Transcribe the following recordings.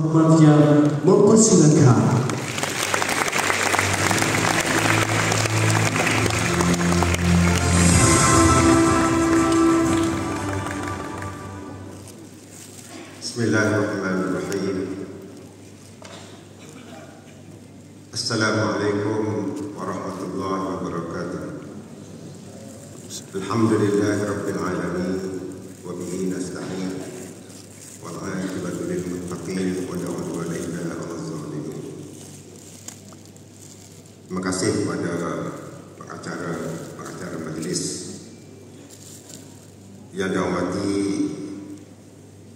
Hormatnya mempersilakan. Bismillahirrahmanirrahim. Assalamualaikum warahmatullahi wabarakatuh. Alhamdulillahi rabbil alamin wa bihi nasta'in wal 'aqibatu lil muttaqin wa la 'udwana illa 'alal zalimin. Terima kasih kepada pengacara majlis yang dihormati,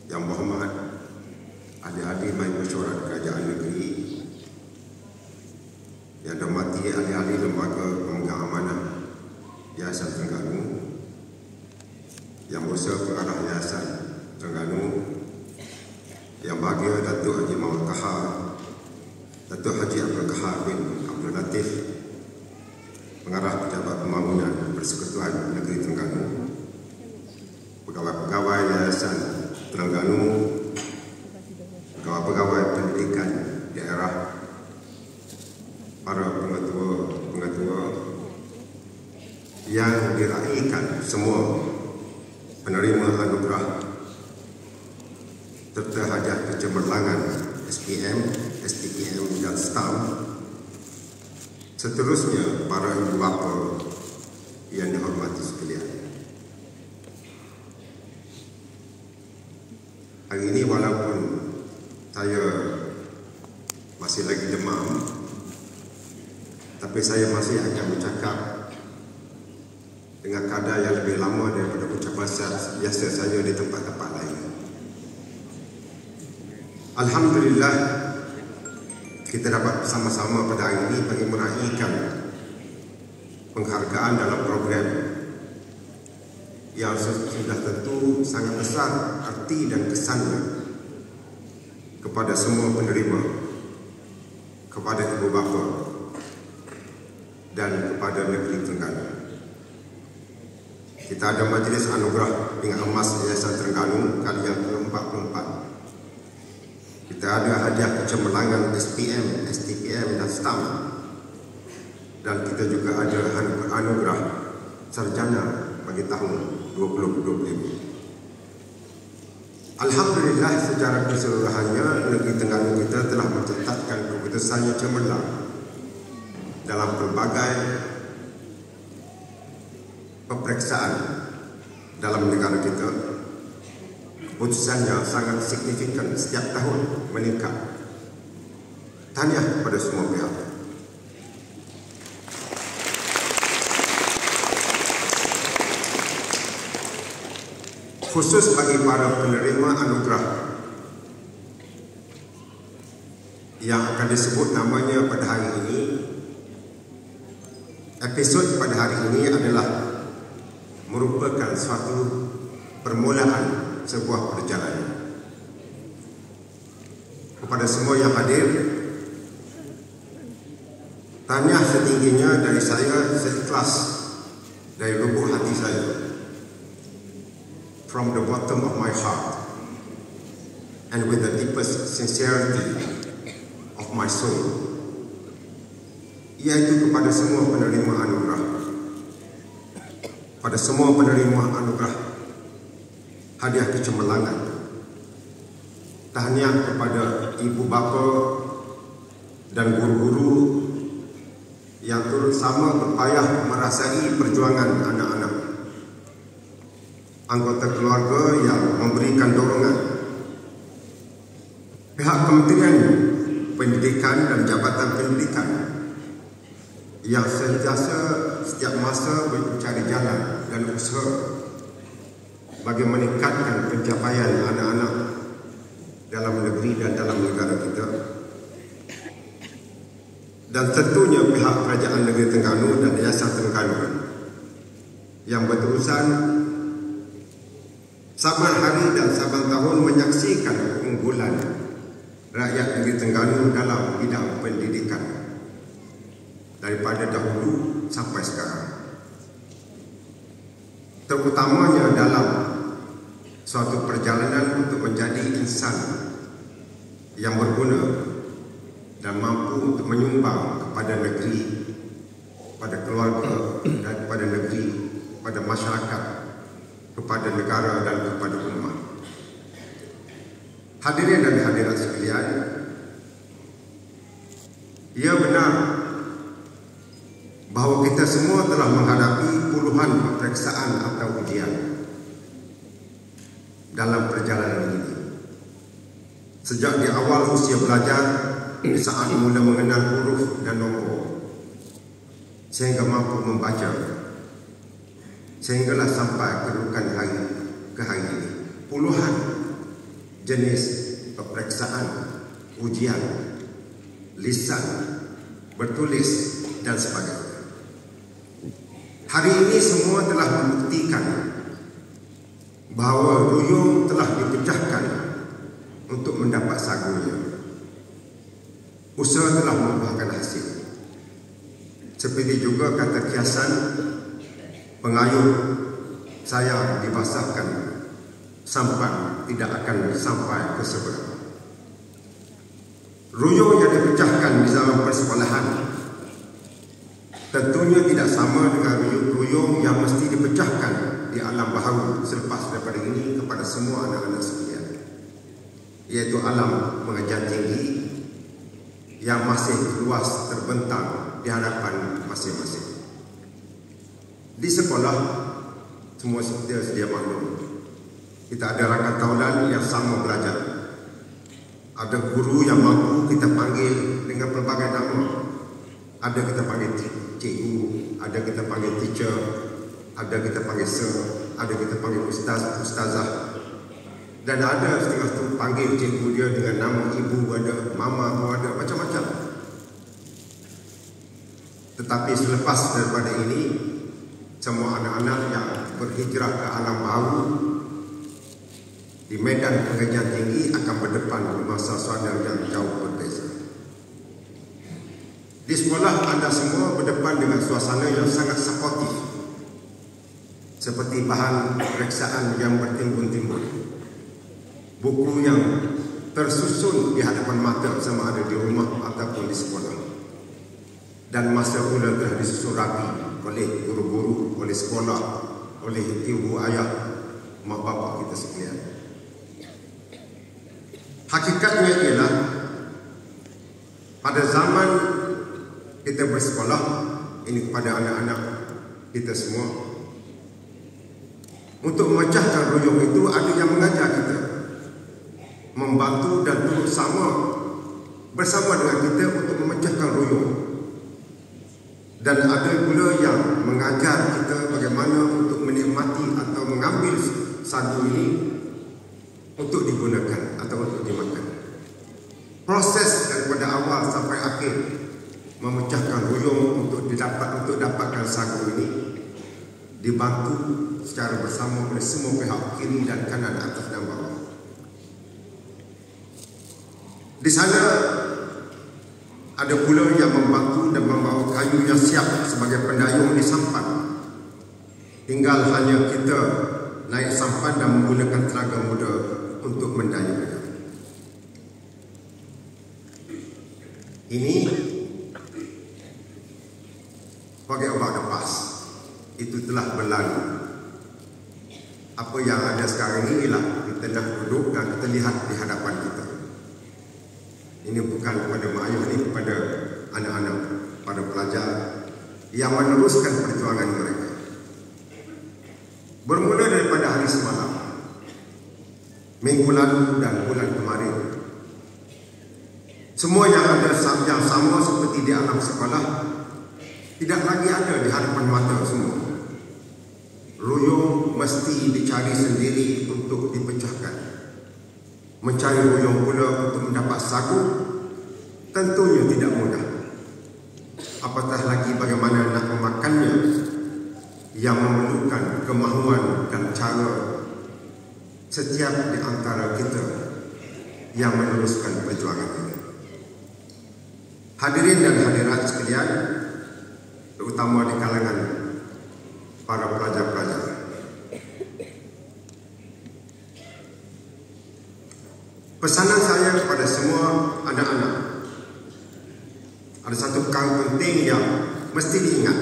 Yang Berhormat ahli-ahli Majlis Mesyuarat Kerajaan Negeri, yang dihormati ahli-ahli Lembaga Pemegang Amanah Yayasan Terengganu, Yang Berusaha Pengarah Yayasan Terengganu, Yang Bahagia Datuk Haji Muhammad Kahar, Datuk Haji Abdul Kahar bin Abdul Latif, Pengarah Pejabat Pembangunan Persekutuan Negeri Terengganu, pegawai-pegawai Yayasan Terengganu, pegawai-pegawai pendidikan daerah, para pengetua yang diraikan semua penerima anugerah serta hadiah kecemerlangan SPM, STPM dan STAM, seterusnya para ibu bapa yang dihormati sekalian. Hari ini walaupun saya masih lagi demam, tapi saya masih akan bercakap dengan kadar yang lebih lama daripada ucapan biasa saya di tempat-tempat lain. Alhamdulillah, kita dapat bersama-sama pada hari ini bagi meraihkan penghargaan dalam program yang sudah tentu sangat besar arti dan kesannya kepada semua penerima, kepada ibu bapa dan kepada negeri Terengganu. Kita ada Majlis Anugerah Pingat Emas Yayasan Terengganu kali yang ke-44. Kita ada hadiah kecemerlangan SPM, STPM dan STAM, dan kita juga ada anugerah sarjana bagi tahun 2020. Alhamdulillah, secara keseluruhannya negeri Terengganu kita telah mencatatkan keputusan yang cemerlang dalam pelbagai peperiksaan dalam negara kita. Keputusannya sangat signifikan, setiap tahun meningkat. Tahniah kepada semua pihak. Khusus bagi para penerima anugerah yang akan disebut namanya pada hari ini, episod pada hari ini adalah merupakan suatu permulaan sebuah perjalanan. Kepada semua yang hadir, tahniah setingginya dari saya, seikhlas dari lubuk hati saya, from the bottom of my heart and with the deepest sincerity of my soul, iaitu kepada semua penerima anugerah, pada semua penerima anugerah hadiah kecemerlangan. Tahniah kepada ibu bapa dan guru-guru yang turut sama berpayah merasai perjuangan anak-anak, anggota keluarga yang memberikan dorongan, pihak Kementerian Pendidikan dan Jabatan Pendidikan yang sentiasa setiap masa mencari jalan dan usaha bagi meningkatkan pencapaian anak-anak dalam negeri dan dalam negara kita. Dan tentunya pihak Kerajaan Negeri Terengganu dan Yayasan Terengganu yang berurusan saban hari dan saban tahun menyaksikan keunggulan rakyat negeri Terengganu dalam bidang pendidikan daripada dahulu sampai sekarang, terutamanya dalam suatu perjalanan untuk menjadi insan yang berguna dan mampu untuk menyumbang kepada negeri, pada keluarga dan kepada negeri, kepada masyarakat, kepada negara dan kepada umat. Hadirin dan hadirat sekalian, ia benar bahawa kita semua telah menghadapi puluhan peperiksaan atau ujian dalam perjalanan ini. Sejak di awal usia belajar, saat mula mengenal huruf dan nombor, sehingga mampu membaca, sehinggalah sampai kedudukan ke hari ini. Puluhan jenis peperiksaan, ujian, lisan, bertulis dan sebagainya. Hari ini semua telah membuktikan bahawa ruyung telah dipecahkan untuk mendapat sagunya. Usaha telah membuahkan hasil. Seperti juga kata kiasan, pengayuh sayang dibasahkan, sampan tidak akan sampai ke seberang. Ruyung yang dipecahkan di zaman persekolahan tentunya tidak sama dengan ruyung yang mesti dipecahkan di alam baharu selepas daripada ini kepada semua anak-anak sekalian, iaitu alam mengajar tinggi yang masih luas terbentang di hadapan masing-masing. Di sekolah, semua kita sedia maklum, kita ada rakan taulan yang sama belajar. Ada guru yang mampu kita panggil dengan pelbagai nama. Ada kita panggil cikgu, ada kita panggil teacher, ada kita panggil sir, ada kita panggil ustaz, ustazah. Dan ada setengah tu panggil cikgu dia dengan nama ibu, ada mama, ada macam-macam. Tetapi selepas daripada ini, semua anak-anak yang berhijrah ke alam baru di medan pengajian tinggi akan berdepan di masa suara yang jauh berbeza. Di sekolah anda semua berdepan dengan suasana yang sangat suportif, seperti bahan periksaan yang bertimbun-timbun, buku yang tersusun di hadapan mata sama ada di rumah ataupun di sekolah, dan masa pula telah disusun rapi oleh guru-guru, oleh sekolah, oleh ibu ayah, mak bapak kita sekalian. Hakikatnya ialah pada zaman kita bersekolah ini, kepada anak-anak kita semua, untuk memecahkan ruyung itu ada yang mengajar kita, membantu dan turut bersama dengan kita untuk memecahkan ruyung. Dan ada pula yang mengajar kita bagaimana untuk menikmati atau mengambil sagu ini untuk digunakan atau untuk dimakan. Proses daripada awal sampai akhir memecahkan ruyung untuk dapatkan sagu ini dibantu secara bersama oleh semua pihak, kiri dan kanan, atas dan bawah. Di sana ada pula yang membantu dan membawa kayu yang siap sebagai pendayung di sampan. Tinggal hanya kita naik sampan dan menggunakan tenaga muda untuk mendayungnya. Ini bagi obat lepas, itu telah berlalu. Apa yang ada sekarang ini ialah kita nak duduk dan kita lihat di hadapan kita. Ini bukan kepada mak ayah, ini kepada anak-anak, pada pelajar yang meneruskan perjuangan mereka. Bermula daripada hari semalam, minggu lalu dan bulan kemarin, semua yang ada yang sama seperti di alam sekolah tidak lagi ada di hadapan mata semua. Ruyung mesti dicari sendiri untuk dipecahkan. Mencari ruyung pula untuk mendapat sagu tentunya tidak mudah. Apatah lagi bagaimana nak memakannya, yang memerlukan kemahuan dan cara setiap di antara kita yang meneruskan perjuangan ini. Hadirin dan hadirat sekalian, terutama di kalangan para pelajar-pelajar, pesanan saya kepada semua ada satu perkara penting yang mesti diingat,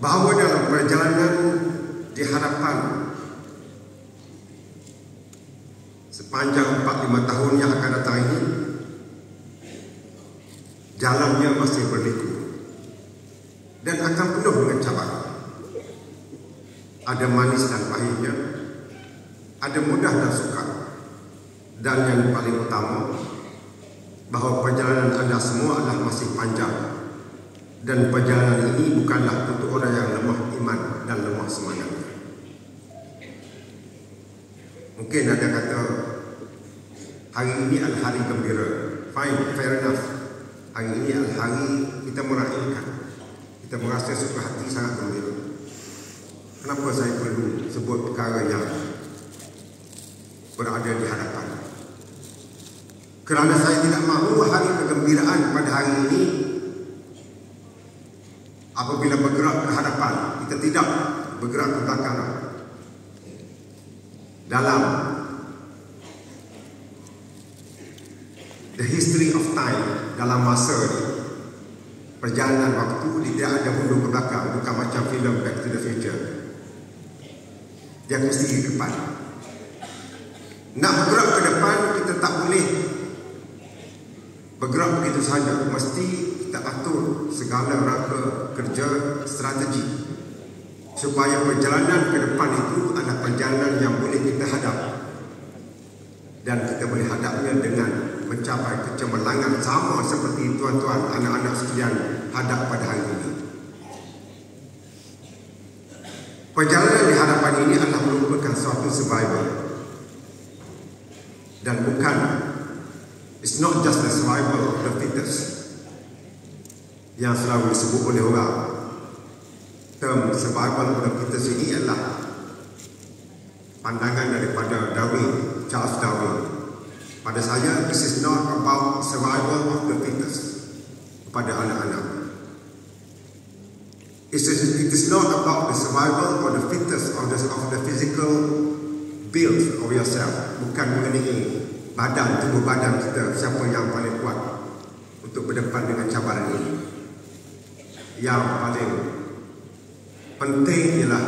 bahawa dalam perjalanan di hadapan sepanjang 4-5 tahun yang akan datang ini, jalannya masih berliku dan akan penuh dengan cabaran. Ada manis dan pahitnya, ada mudah dan sukar, dan yang paling utama, bahawa perjalanan anda semua adalah masih panjang, dan perjalanan ini bukanlah untuk orang yang lemah iman dan lemah semangat. Mungkin ada kata hari ini adalah hari gembira. Fine, fair enough. Hari ini adalah hari kita meraihkan, kita merasa suka hati sangat gembira. Kenapa saya perlu sebut perkara yang berada di hadapan? Kerana saya tidak mahu hari kegembiraan pada hari ini apabila bergerak ke hadapan, kita tidak bergerak ke belakang. Dalam the history of time, dalam masa ini, perjalanan waktu tidak ada mundur ke belakang, bukan macam filem Back to the Future. Dia mesti ke depan. Nak bergerak ke depan, kita tak boleh bergerak begitu saja. Mesti kita atur segala rangka kerja strategi supaya perjalanan ke depan itu adalah perjalanan yang boleh kita hadap, dan kita boleh hadapnya dengan mencapai kecemerlangan sama seperti tuan-tuan, anak-anak sekalian hadap pada hari ini. Perjalanan di hadapan ini adalah merupakan suatu survival, dan bukan, it's not just the survival of the fittest yang selalu disebut oleh orang. Term survival of the fittest ini adalah pandangan daripada Darwin, Charles Darwin. Pada saya, this is not about survival of the fittest kepada anak-anak. It is not about the survival of the fittest of the physical build of yourself. Bukan mengenai badan, tubuh badan kita, siapa yang paling kuat untuk berdepan dengan cabaran ini. Yang paling penting ialah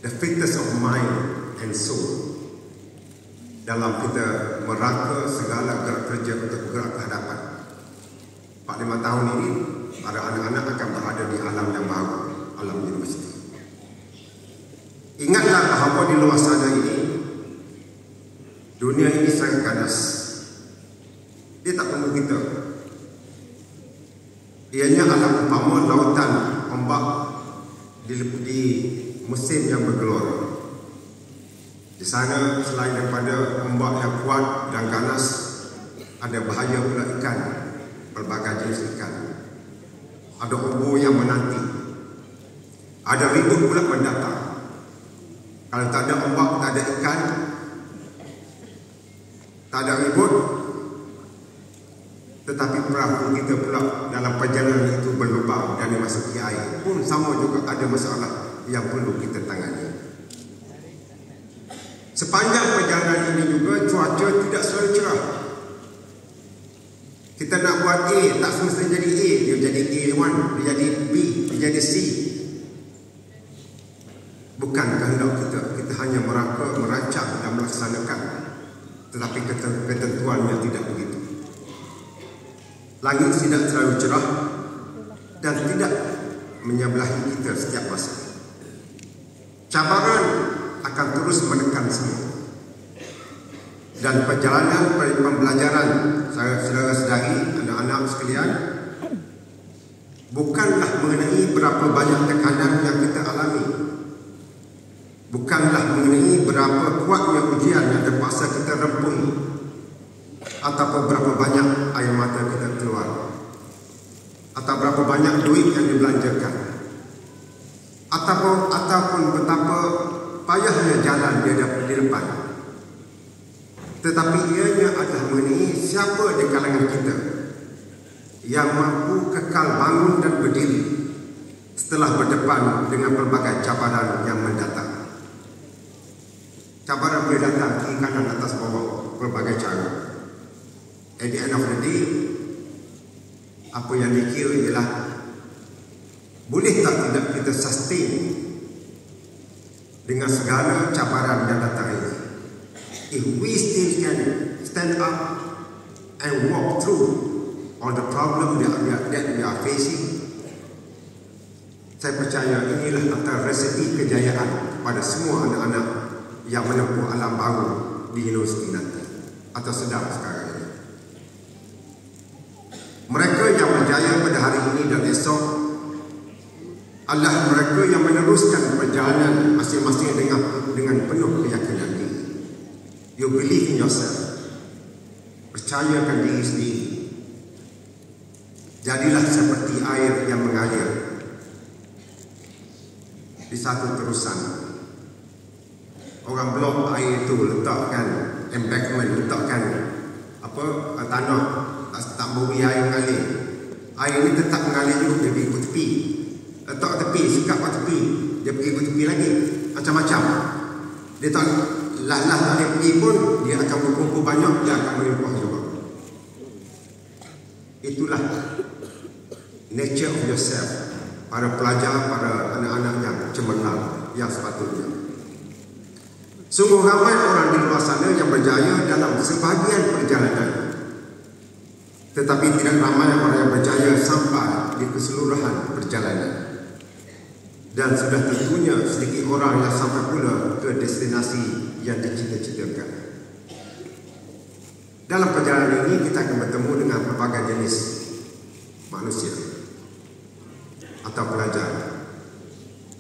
the fitness of mind and soul dalam kita merangka segala gerak kerja untuk bergerak ke hadapan. 4-5 tahun ini, para anak-anak akan berada di alam yang baru, alam universiti. Ingatlah bahawa di luar sana ini, dunia ini sangat ganas. Dia tak perlu kita. Ianya adalah umpama lautan ombak di musim yang bergelora. Di sana selain daripada ombak yang kuat dan ganas, ada bahaya pula ikan, pelbagai jenis ikan. Ada ubur yang menanti, ada ribut pula mendatang. Kalau tak ada ombak, tak ada ikan, tak ada ribut, tetapi perahu kita pula dalam perjalanan itu berlubang dan dimasuki air pun sama juga ada masalah yang perlu kita tangani. Sepanjang perjalanan ini juga cuaca tidak selalu cerah. Kita nak buat A, tak semestinya jadi A, dia jadi A1, dia jadi B, dia jadi C. Bukan kehendak kita, kita hanya merancang dan melaksanakan, tetapi ketentuannya tidak begitu. Langit tidak selalu cerah dan tidak menyebelahi kita setiap masa. Cabaran akan terus menekan semua. Dan perjalanan pembelajaran saudara-saudari, anak-anak sekalian, bukanlah mengenai berapa banyak tekanan yang kita alami. Bukanlah mengenai berapa kuatnya ujian yang terpaksa kita rempui, ataupun berapa banyak air mata kita keluar, atau berapa banyak duit yang dibelanjakan, ataupun betapa payahnya jalan di depan. Tetapi ianya adalah mengenai siapa di kalangan kita yang mampu kekal bangun dan berdiri setelah berdepan dengan pelbagai cabaran yang mendatang. Cabaran boleh datang kiri kanan atas bawah, pelbagai cara. At the end of the day, apa yang dikira ialah boleh tak tidak kita sustain dengan segala cabaran yang datang ini. If we still can stand up and walk through all the problem that we are facing, saya percaya inilah antara resepi kejayaan pada semua anak-anak yang menempuh alam baru di universiti nanti atau sedang sekarang ini. Mereka yang berjaya pada hari ini dan esok adalah mereka yang meneruskan perjalanan masing-masing dengan penuh keyakinan diri. You believe in yourself. Percayakan diri sendiri. Jadilah seperti air yang mengalir di satu terusan. Orang blok air itu letakkan embankment, letakkan tanah, tak beri air mengalir. Air ini tetap mengalir juga, dia pergi ke tepi. Letak tepi, sikap ke tepi, dia pergi ke tepi lagi. Macam-macam. Dia tak lah dia pergi pun, dia akan berkumpul banyak, dia akan melimpah juga. Itulah nature of yourself. Para pelajar, para anak-anak yang cemerlang, yang sepatutnya. Sungguh ramai orang di luar sana yang berjaya dalam sebahagian perjalanan, tetapi tidak ramai orang yang berjaya sampai di keseluruhan perjalanan. Dan sudah tentunya sedikit orang yang sampai pula ke destinasi yang dicita-citakan. Dalam perjalanan ini kita akan bertemu dengan berbagai jenis manusia atau pelajar.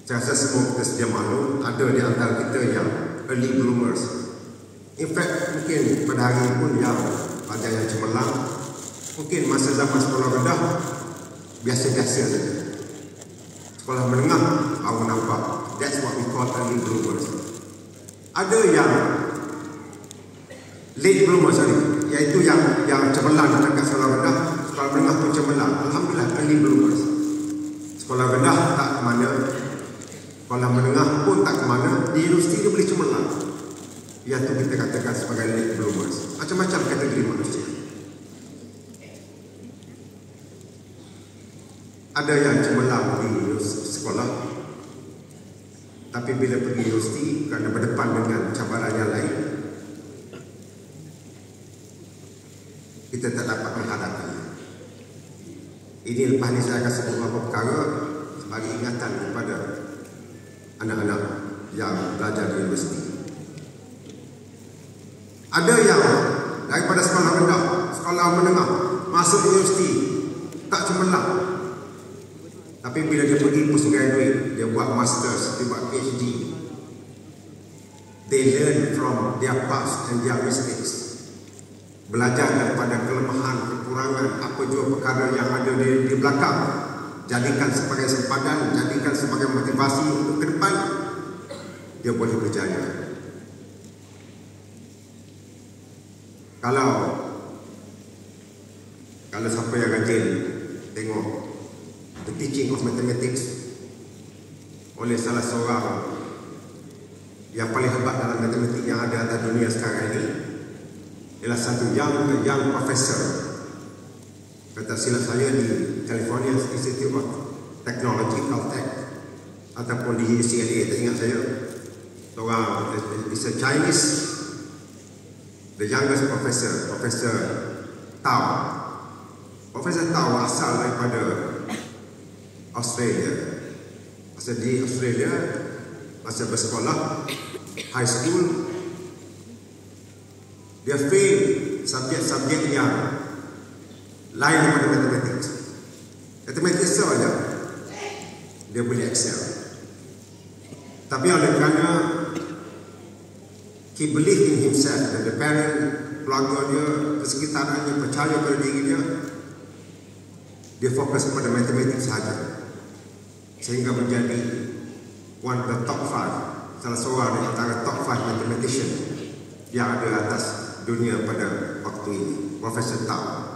Saya rasa semua kita sedia maklum, ada di antara kita yang early bloomers. In fact, mungkin pada hari ini pun yang pelajar yang cemerlang, mungkin masa zaman sekolah rendah biasa-biasa saja. Sekolah menengah awak nampak, that's what we call early bloomers. Ada yang late bloomers tadi, iaitu yang cemerlang dekat sekolah rendah, sekolah menengah pun cemerlang. Alhamdulillah, early bloomers. Sekolah rendah tak ke mana, sekolah menengah pun tak ke mana, di universiti dia boleh cemerlang. Yang tu kita katakan sebagai late bloomers. Macam-macam kategori manusia. Ada yang cemerlang di sekolah, tapi bila pergi universiti kerana berdepan dengan cabaran yang lain, kita tak dapat menghadapi. Ini lepas ni saya akan sebut beberapa perkara sebagai ingatan kepada anak-anak yang belajar di universiti. Ada yang daripada sekolah rendah, sekolah menengah, masuk universiti tak cemerlang, tapi bila dia pergi postgraduate, dia buat masters, dia buat PhD, they learn from their past and their mistakes. Belajar daripada kelemahan, kekurangan, apa juga perkara yang ada di belakang, jadikan sebagai sempadan, jadikan sebagai motivasi untuk ke depan, dia boleh berjaya. Kalau siapa yang rajin tengok The Teaching of Mathematics oleh salah seorang yang paling hebat dalam matematik yang ada atas dunia sekarang ini, ialah satu young professor, kata silap saya, di California Institute of Technology, Caltech, ataupun di UCLA, tak ingat saya. Seorang is a Chinese, the youngest professor, Professor Tao. Professor Tao asal daripada Australia. Masa di Australia, masa bersekolah high school, dia fail subjek-subjek yang lain daripada matematik. Matematik saja dia boleh excel. Tapi oleh kerana he believed in himself, dan the parent, keluarga dia, persekitarannya percaya pada diri dia fokus pada matematik sahaja, sehingga menjadi one of the top 5, salah seorang di antara top 5 mathematician yang ada atas dunia pada waktu ini, Profesor Tao.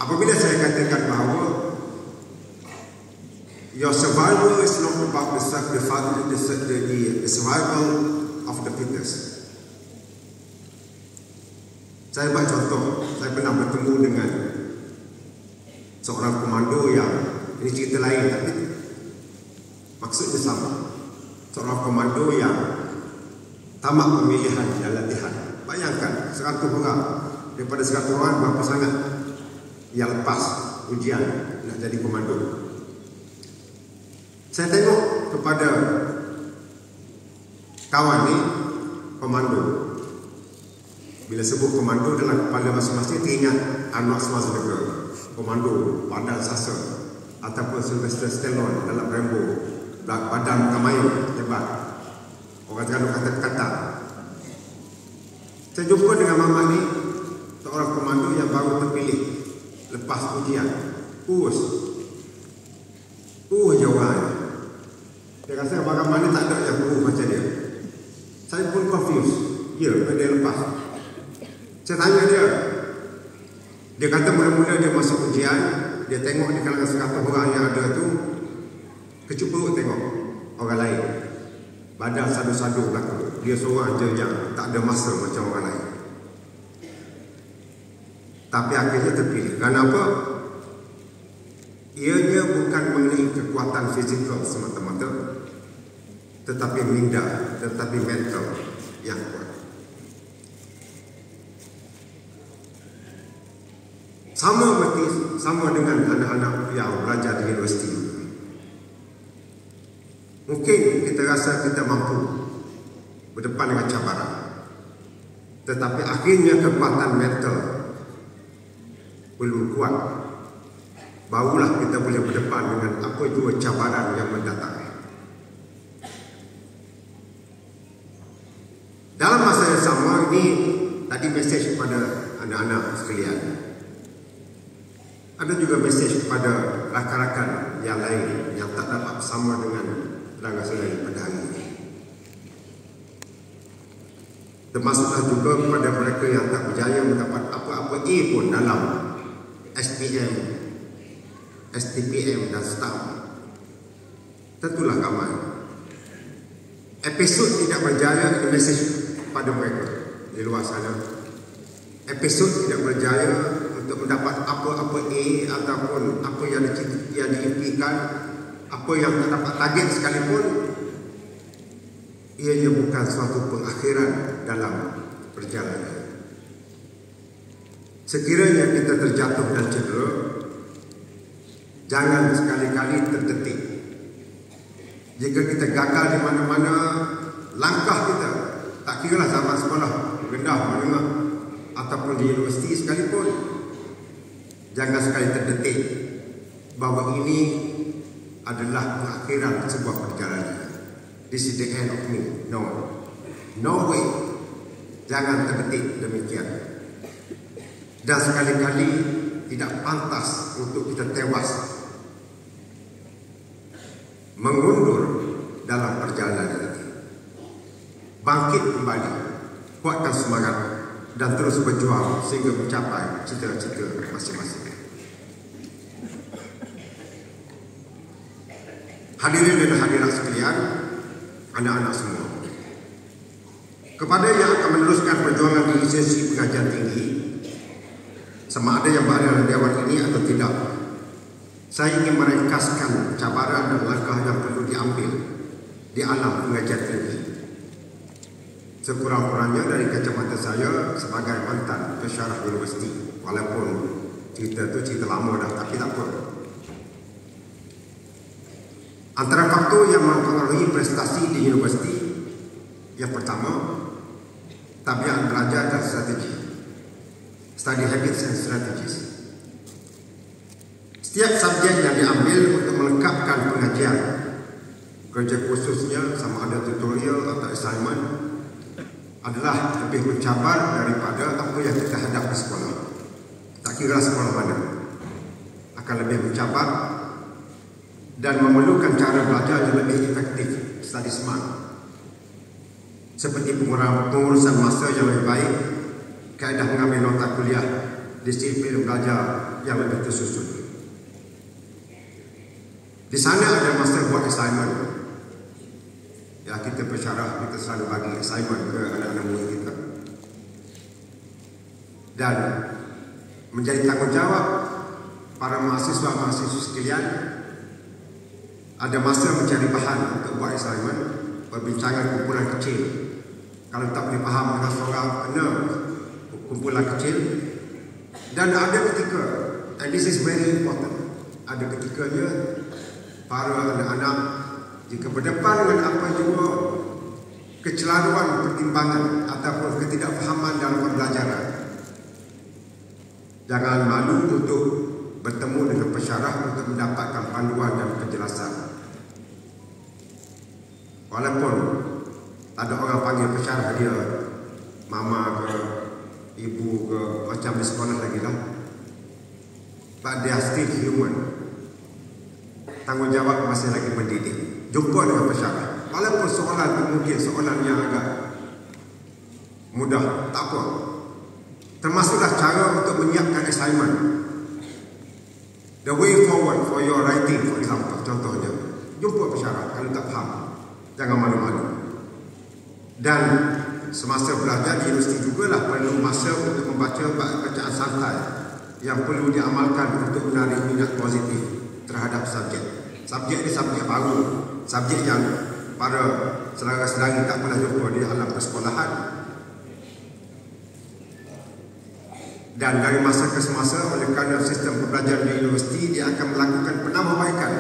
Apabila saya katakan bahawa your survival is not about the survival of the fittest, Saya buat contoh, saya pernah bertemu dengan seorang komando yang, ini cerita lain tapi maksudnya sama. Seorang komando yang tamat pemilihan dan latihan. Bayangkan 100 orang, daripada 100 orang berapa sangat yang lepas ujian nak jadi komando. Saya tengok kepada kawan ni, komando. Bila sebut komando dalam kepala masing-masing teringat Arnold Schwarzenegger, komando badan sasa, ataupun Sylvester Stallone dalam Rambo, badan kamain hebat, orang Terengganu kata-kata. Saya jumpa dengan Mamat ni, seorang komando yang baru terpilih lepas ujian. Kurus je orang. Dia rasa barang mana tak ada yang kurus macam dia. Saya pun confused. Ya, dia lepas. Saya tanya dia. Dia kata mula-mula dia masuk ujian, dia tengok di kalangan 100 orang yang ada tu, kecup perut tengok orang lain. Badan sadu-sadu belakang. Dia seorang je yang tak ada masa macam orang lain. Tapi akhirnya terpilih. Kenapa? Ianya bukan mengenai kekuatan fizikal semata-mata, tetapi minda, tetapi mental yang kuat. Sama dengan anak-anak yang belajar di universiti. Mungkin kita rasa kita mampu berdepan dengan cabaran, tetapi akhirnya kekuatan mental perlu kuat. Barulah kita boleh berdepan dengan apa jua cabaran yang mendatang. Dalam masa yang sama ini, tadi mesej kepada anak-anak sekalian. Ada juga mesej kepada rakan-rakan yang lain yang tak dapat bersama dengan tenaga saudara pada hari ini. Termasuklah juga kepada mereka yang tak berjaya mendapat apa-apa A pun dalam SPM, STPM dan STAM. Tentulah ramai. Episod tidak berjaya, ada mesej pada mereka di luar sana. Episod tidak berjaya untuk mendapat apa-apa A ataupun apa yang diimpikan, apa yang tak dapat target sekalipun, ianya bukan suatu pengakhiran dalam perjalanan. Sekiranya kita terjatuh dan cedera, jangan sekali-kali terdetik. Jika kita gagal di mana-mana, langkah kita, tak kira lah zaman sekolah, rendah, menengah, ataupun di universiti sekalipun, jangan sekali terdetik bahawa ini adalah pengakhiran sebuah perjalanan. This is the end of me. No. No way. Jangan terdetik demikian. Dan sekali-kali tidak pantas untuk kita tewas mengundur dalam perjalanan ini. Bangkit kembali, kuatkan semangat dan terus berjuang sehingga mencapai cita-cita masing-masing. Hadirin dan hadirat sekalian, anak-anak semua, kepada yang akan meneruskan perjuangan di institusi pengajian tinggi, sama ada yang berada dalam dewan ini atau tidak, saya ingin meringkaskan cabaran dan langkah yang perlu diambil di alam pengajian tinggi. Sekurang-kurangnya dari kacamata saya sebagai mantan pensyarah universiti, walaupun cerita itu cerita lama dah, tapi tak apa. Antara faktor yang mempengaruhi prestasi di universiti, yang pertama, tabiat belajar dan strategi. Study habits and strategies. Setiap subjek yang diambil untuk melengkapkan pengajian, kerja khususnya sama ada tutorial atau assignment, adalah lebih mencabar daripada apa yang kita hadap di sekolah. Tak kira sekolah mana, akan lebih mencabar dan memerlukan cara belajar yang lebih efektif, study smart, seperti pengurusan masa yang lebih baik, kaedah mengambil nota kuliah, disiplin belajar yang lebih tersusun. Di sana ada masa buat assignment. Ya, kita pensyarah, kita selalu bagi assignment ke anak-anak murid kita. dan menjadi tanggungjawab para mahasiswa-mahasiswa sekalian. Ada masa mencari bahan untuk buat assignment, perbincangan kumpulan kecil. Kalau tak boleh faham dengan seorang, kena kumpulan kecil. Dan ada ketika, and this is very important, ada ketikanya para anak-anak jika berdepan dengan apa jua kecelaruan pertimbangan ataupun ketidakfahaman dalam pembelajaran, jangan malu untuk bertemu dengan pesyarah untuk mendapatkan panduan dan penjelasan. Walaupun ada orang panggil pesyarah dia mama ke ibu ke macam di sekolah lagi lah, but they are still human. Tanggungjawab masih lagi mendidik. Jumpa dengan pesyarah, walaupun soalan itu mungkin soalan yang agak mudah, tak apa. Termasuklah cara untuk menyiapkan assignment, the way forward for your writing, for example. Contohnya, jumpa pesyarah kalau tak faham, jangan malu-malu. Dan semasa belajar di universiti jugalah perlu masa untuk membaca bacaan santai yang perlu diamalkan untuk menarik minat positif terhadap subjek. Subjek ini subjek baru, subjek yang para saudara-saudari tak pernah jumpa di alam persekolahan. Dan dari masa ke semasa, oleh kerana sistem pembelajaran di universiti, dia akan melakukan penambahbaikan.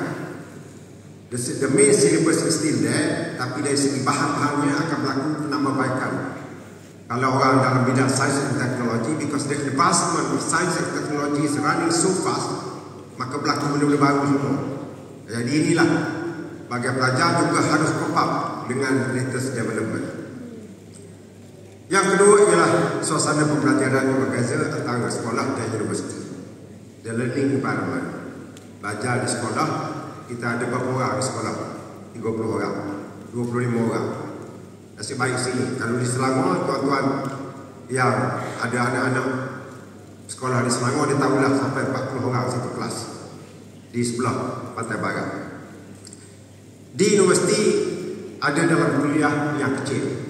The main syllabus is still there, tapi dari segi bahan-bahannya akan melakukan penambahbaikan. Kalau orang dalam bidang science and technology, because the advancement of science and technology is running so fast, maka berlaku benda-benda baru semua. Jadi inilah bagi pelajar juga harus cope up dengan latest development. Yang kedua ialah suasana pembelajaran yang berbeza antara sekolah dan universiti. The learning environment. Belajar di sekolah, kita ada berapa orang di sekolah? 30 orang, 25 orang. Nasib baik sini. Kalau di Selangor, tuan-tuan yang ada anak-anak sekolah di Selangor, dia tahulah sampai 40 orang satu kelas di sebelah Pantai Barat. Di universiti ada dalam kuliah yang kecil,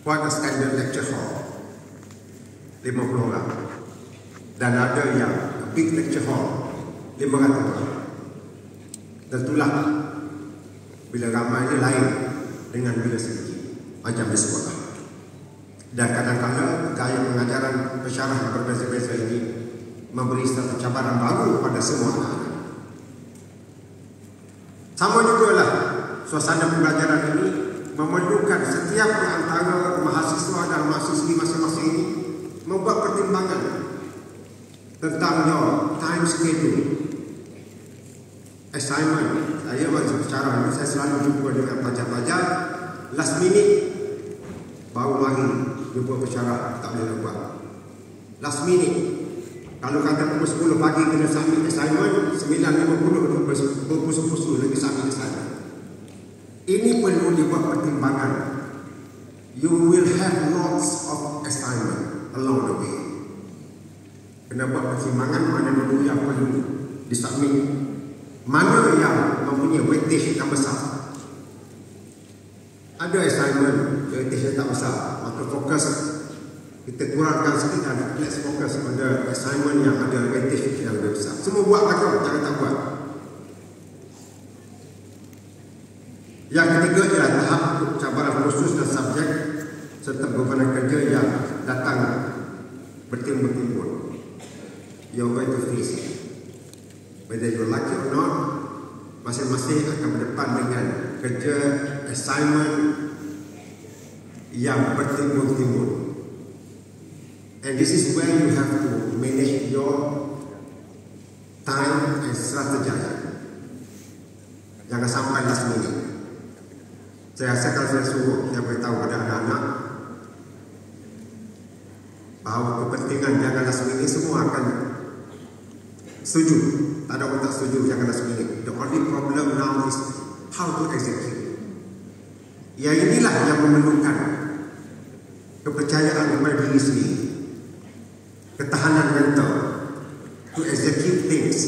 quite a standard lecture hall, 50 orang. Dan ada yang big lecture hall, 500 orang. Tentulah bila ramai ini lain dengan bila sedikit, macam di sekolah. Dan kadang-kadang gaya pengajaran pesyarah yang berbeza-beza ini memberi satu cabaran baru pada semua anak-anak. Sama jugalah suasana pembelajaran ini memerlukan setiap di antara mahasiswa dan mahasiswi masing-masing ini membuat pertimbangan tentang your time schedule, assignment. Saya waktu bicara ini, saya selalu jumpa dengan pelajar-pelajar last minute baru mari jumpa pesyarah, tak boleh buat last minute. Kalau kata pukul 10 pagi kena submit assignment, 9.50 berpusu-pusu lagi submit assignment. Ini perlu dibuat pertimbangan. You will have lots of assignment along the way. Kena buat pertimbangan mana dulu yang perlu disubmit, mana yang mempunyai weightage yang besar. Ada assignment weightage yang tak besar, maka fokus kita kurangkan sikit dan let's fokus pada assignment yang ada weightage yang lebih besar. Semua buat lah, jangan tak buat. Yang ketiga ialah tahap cabaran khusus dan subjek serta beban kerja yang datang bertimbun-timbun. You're going to face it. Whether you like it or not, masing-masing akan berdepan dengan kerja assignment yang bertimbun-timbun. And this is where you have to manage your time and strategize. Jangan sampai last minute. Saya rasa kalau saya suruh, saya beritahu pada anak-anak bahawa kepentingan jangan last minute, semua akan setuju. Tak ada orang tak setuju jangan last minute. The only problem now is how to execute. Yang inilah yang memerlukan kepercayaan kepada diri sendiri, ketahanan mental to execute things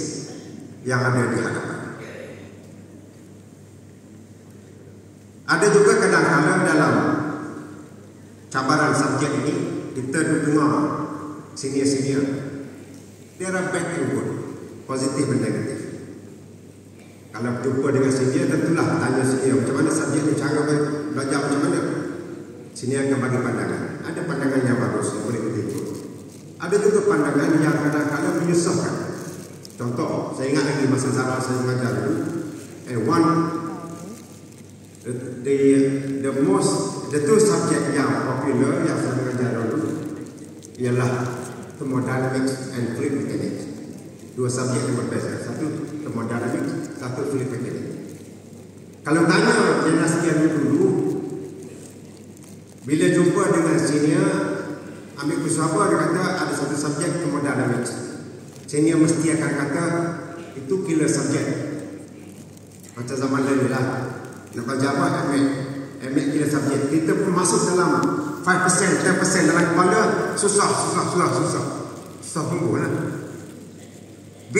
yang ada di hadapan. Ada juga kadang-kadang dalam cabaran subjek ini, kita dengar senior-senior, dia ada bad and good, positif dan negatif. Kalau berjumpa dengan senior, tentulah tanya senior macam mana subjek ni, cara belajar macam mana. Senior akan bagi pandangan. Ada pandangan yang bagus yang boleh kita ikut. Ada juga pandangan yang kadang-kadang menyusahkan. Contoh, saya ingat lagi masa Sarah saya mengajar dulu, and the two subject yang popular yang saya mengajar dulu ialah thermodynamics and fluid mechanics. Dua subjek yang berbeza. Satu thermodynamics, satu fluid mechanics. Kalau tanya generasi yang dulu, bila jumpa dengan senior, ambil persuaba, dia kata ada satu subjek thermodynamics. Senior mesti akan kata itu killer subjek. Macam zaman lalu lah, nak belajar apa, ambil killer subjek. Kita pun masuk dalam 5%, 10% dalam kepala, susah tunggu lah. B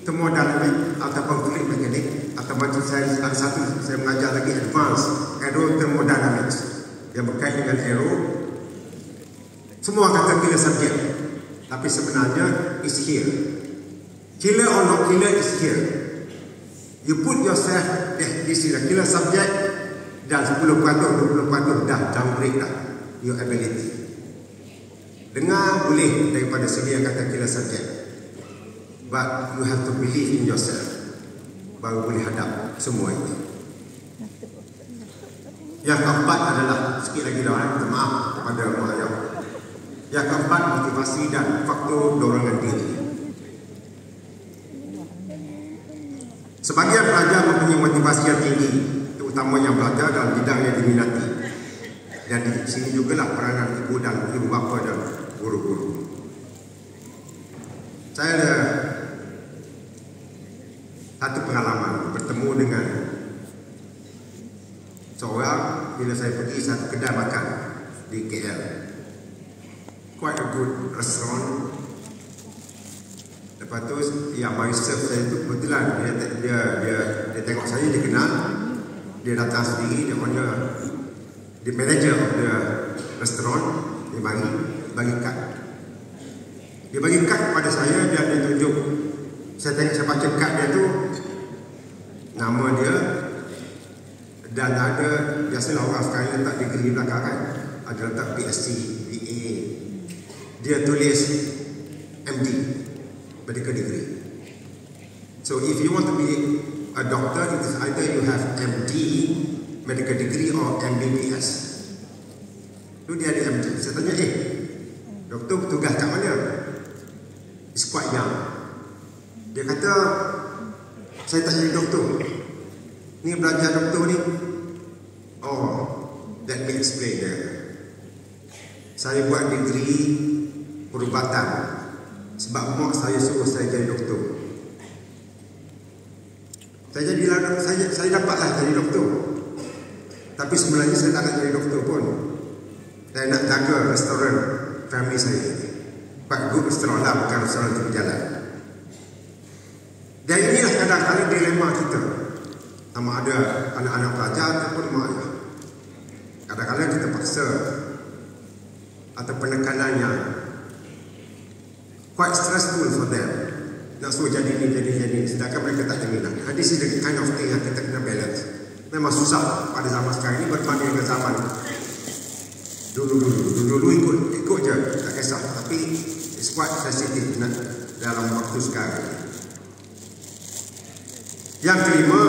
thermodynamic ataupun fluid mechanics, atau macam saya ada satu saya mengajar lagi advanced aerodynamics yang berkait dengan aero. Semua kata killer subjek, tapi sebenarnya is here. Killer or not killer is here. You put yourself, this is a killer subject, dan 10%, 20% dah downgrade dah your ability. Dengar boleh daripada segi yang kata killer subject, but you have to believe in yourself, baru boleh hadap semua ini. Yang keempat adalah, sikit lagi dah, minta maaf kepada mak ayah. Yang keempat, motivasi dan faktor dorongan diri. Sebagian pelajar mempunyai motivasi yang tinggi, terutama yang belajar dalam bidang yang diminati. Dan di sini jugalah peranan ibu dan ibu bapa dan guru-guru. Saya ada satu pengalaman bertemu dengan seorang bila saya pergi satu kedai makan di KL. Quite a good restaurant. Lepas tu yang mari serve saya tu kebetulan dia tengok saya, dia kenal, dia datang sendiri, dia punya the manager of the restaurant. Dia bagi kad. Dia bagi kad kepada saya dan dia tunjuk. Saya tengok, saya baca kad dia tu, nama dia, dan ada, biasalah orang sekarang letak degree belakang kan, ada letak PhD, BA. Dia tulis MD, medical degree. So if you want to be a doctor, it is either you have MD, medical degree, or MBBS. Itu dia ada MD. Saya tanya, doktor bertugas kat mana? It's quite young. Dia kata, saya tak jadi doktor. Ni belajar doktor ni. Oh, let me explain dia. Saya buat degree perubatan sebab mak saya suruh saya jadi doktor. Saya dapatlah jadi doktor. Tapi sebenarnya saya tak nak jadi doktor pun. Saya nak jaga restoran family saya. Quite good restoran lah, bukan restoran tepi jalan. Dan inilah kadang-kadang dilema kita, sama ada anak-anak pelajar ataupun mak ayah. Kadang-kadang kita paksa atau penekanannya quite stressful for them. Nak suruh jadi ni, sedangkan mereka tak ada minat. This is the kind of thing yang kita kena balance. Memang susah pada zaman sekarang ini berbanding dengan zaman dulu ikut je, tak kisah. Tapi it's quite sensitive dalam waktu sekarang. Yang kelima,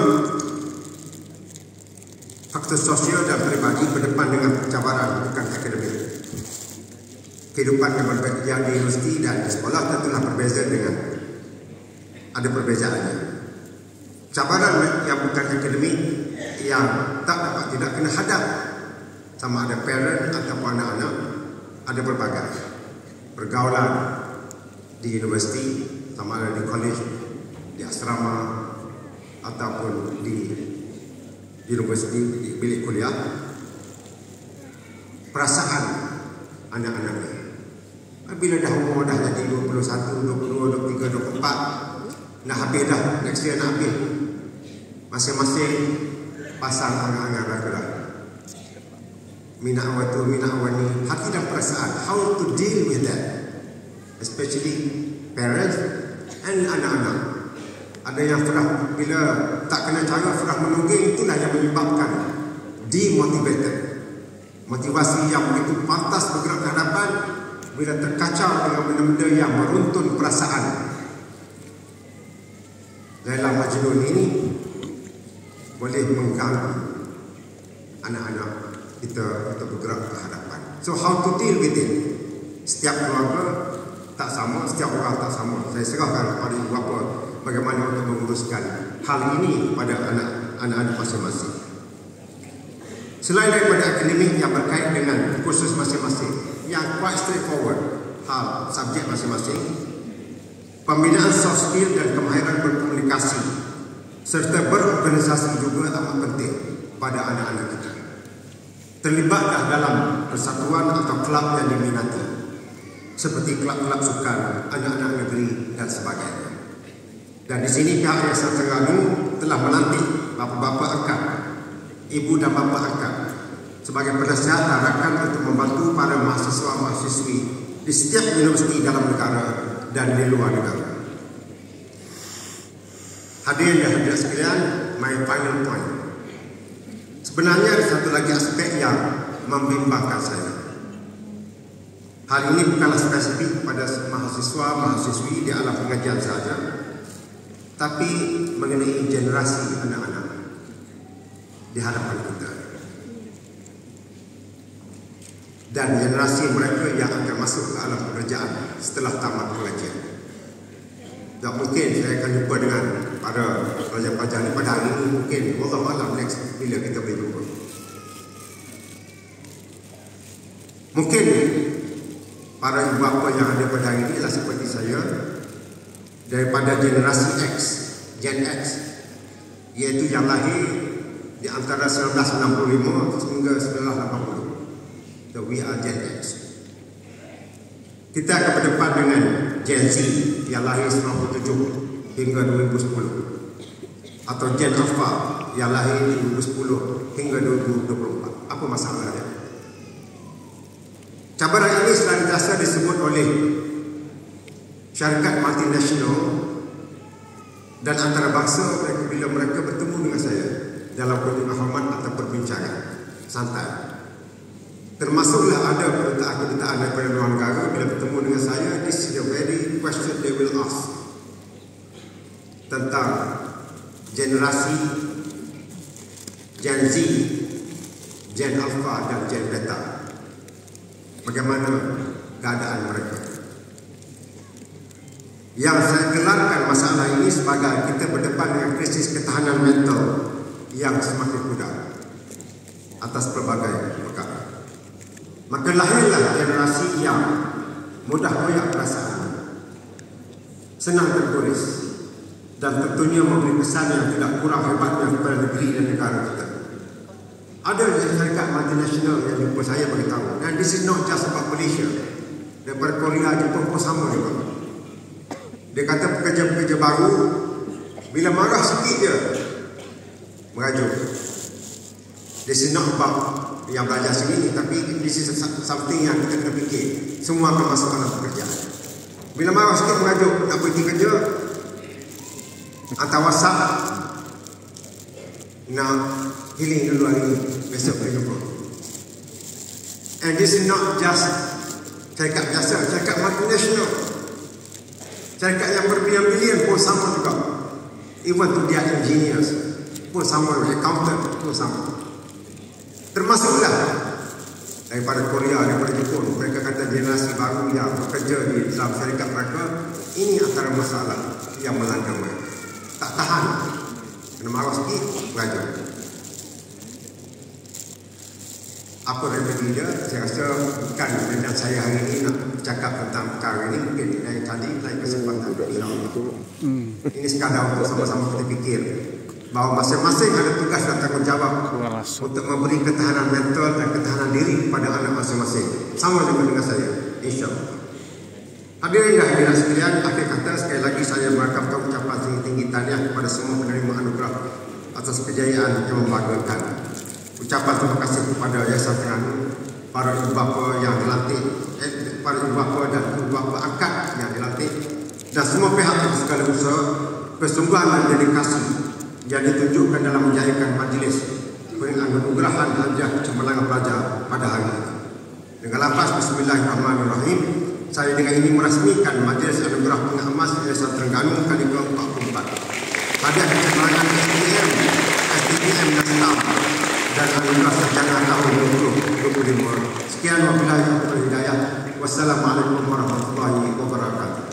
faktor sosial dan peribadi berdepan dengan cabaran bukan akademik. Kehidupan yang di universiti dan di sekolah tentulah berbeza dengan ada perbezaannya. Cabaran yang bukan akademik yang tidak kena hadap, sama ada parent ataupun anak-anak, ada berbagai. Pergaulan di universiti, sama ada di college, di asrama, ataupun di universiti, di bilik kuliah. Perasaan anak-anak ni, bila dah umur dah jadi 21, 22, 23, 24, nak habis dah, next year nak habis, masing-masing pasang angan-angan mereka dah. minat awani, hati dan perasaan, how to deal with that, especially parents and anak-anak. Ada yang sudah bila tak kena cara sudah menungging, itulah yang menyebabkan demotivated. Motivasi yang begitu pantas bergerak ke hadapan bila terkacau dengan benda-benda yang meruntun perasaan. Laila Majnun ini boleh mengganggu anak-anak kita untuk bergerak ke hadapan. So how to deal with it? Setiap keluarga tak sama, setiap orang tak sama. Saya serahkan kepada ibu bapa bagaimana untuk menguruskan hal ini pada anak-anak masing-masing. Selain daripada akademik yang berkait dengan kursus masing-masing yang quite straightforward, hal subjek masing-masing, pembinaan soft skill dan kemahiran berkomunikasi serta berorganisasi juga amat penting pada anak-anak kita. Terlibatlah dalam persatuan atau kelab yang diminati, seperti kelab-kelab sukan, anak-anak negeri dan sebagainya. Dan di sini pihak Yayasan Terengganu telah melantik bapa-bapa angkat, ibu dan bapa angkat sebagai penasihat dan rakan untuk membantu para mahasiswa-mahasiswi di setiap universiti dalam negara dan di luar negara. Hadirin dan hadirat sekalian, my final point. Sebenarnya ada satu lagi aspek yang membimbangkan saya. Hal ini bukanlah spesifik pada mahasiswa-mahasiswi di alam pengajian saja, tapi mengenai generasi anak-anak di hadapan kita dan generasi mereka yang akan masuk ke alam pekerjaan setelah tamat pengajian. Tak mungkin saya akan jumpa dengan para pelajar-pelajar ini pada hari ini, mungkin wallahu a'lam next bila kita boleh jumpa. Mungkin para ibu bapa yang ada pada hari ini adalah seperti saya, daripada generasi X, Gen X, iaitu yang lahir di antara 1995 hingga 1980. So we are Gen X. Kita akan berdepan dengan Gen Z yang lahir 97 hingga 2010, atau Gen Alpha yang lahir 2010 hingga 2024. Apa masalahnya? Cabaran ini senantiasa disebut oleh syarikat multinasional dan antarabangsa bila mereka bertemu dengan saya dalam kunjungan hormat atau perbincangan santai. Termasuklah ada kedutaan daripada luar negara bila bertemu dengan saya, this is the very question they will ask tentang generasi Gen Z, Gen Alpha dan Gen Beta. Bagaimana keadaan mereka? Yang saya gelarkan masalah ini sebagai kita berdepan dengan krisis ketahanan mental yang semakin mudah atas pelbagai perkara. Maka lahirlah generasi yang mudah koyak perasaan, senang tertulis, dan tentunya memberi kesan yang tidak kurang hebatnya kepada negeri dan negara kita. Ada syarikat multinasional yang jumpa saya beritahu, dan this is not just about Malaysia, daripada Korea, Jepun pun sama juga. Dia kata pekerja-pekerja baru bila marah sikit je merajuk. This is not about yang belajar sini, tapi this is something yang kita kena fikir. Semua akan masuk dalam pekerjaan. Bila marah sikit merajuk, nak pergi kerja, hantar WhatsApp, nak healing dulu hari ini, besok boleh jumpa. And this is not just syarikat biasa, syarikat multinational, syarikat yang berbilion-bilion pun sama juga. Even to their engineers pun sama, accountant pun sama. Termasuklah daripada Korea, daripada Jepun. Mereka kata generasi baru yang bekerja di dalam syarikat mereka, ini antara masalah yang melanda mereka. Tak tahan, kena marah sikit, berajuk. Apa remedi dia? Saya rasa bukan dengan saya hari ini nak cakap tentang perkara ini. Mungkin lain kali, lain kesempatan. Ini sekadar untuk sama-sama kita fikir bahawa masing-masing ada tugas dan tanggungjawab untuk memberi ketahanan mental dan ketahanan diri kepada anak masing-masing. Sama juga dengan saya, insya-Allah. Hadirin dan hadirat sekalian, akhir kata sekali lagi saya merakamkan ucapan tinggi-tinggi tahniah kepada semua penerima anugerah atas kejayaan yang membanggakan. Ucapan terima kasih kepada Yayasan Terengganu para ibu bapa yang dilantik, para ibu bapa dan ibu bapa angkat yang dilantik, dan semua pihak dan segala usaha, kesungguhan dan dedikasi yang ditunjukkan dalam menjayakan majlis penganugerahan hadiah cemerlang pelajar pada hari ini. Dengan lafaz Bismillahirrahmanirrahim, saya dengan ini merasmikan majlis anugerah bunga emas Yayasan Terengganu kali ke-44. Hadiah cemerlangan SDPM Nasional dan anugerah sarjana tahun 2025. Sekian wabillahi taufiq wal hidayah. Wassalamualaikum warahmatullahi wabarakatuh.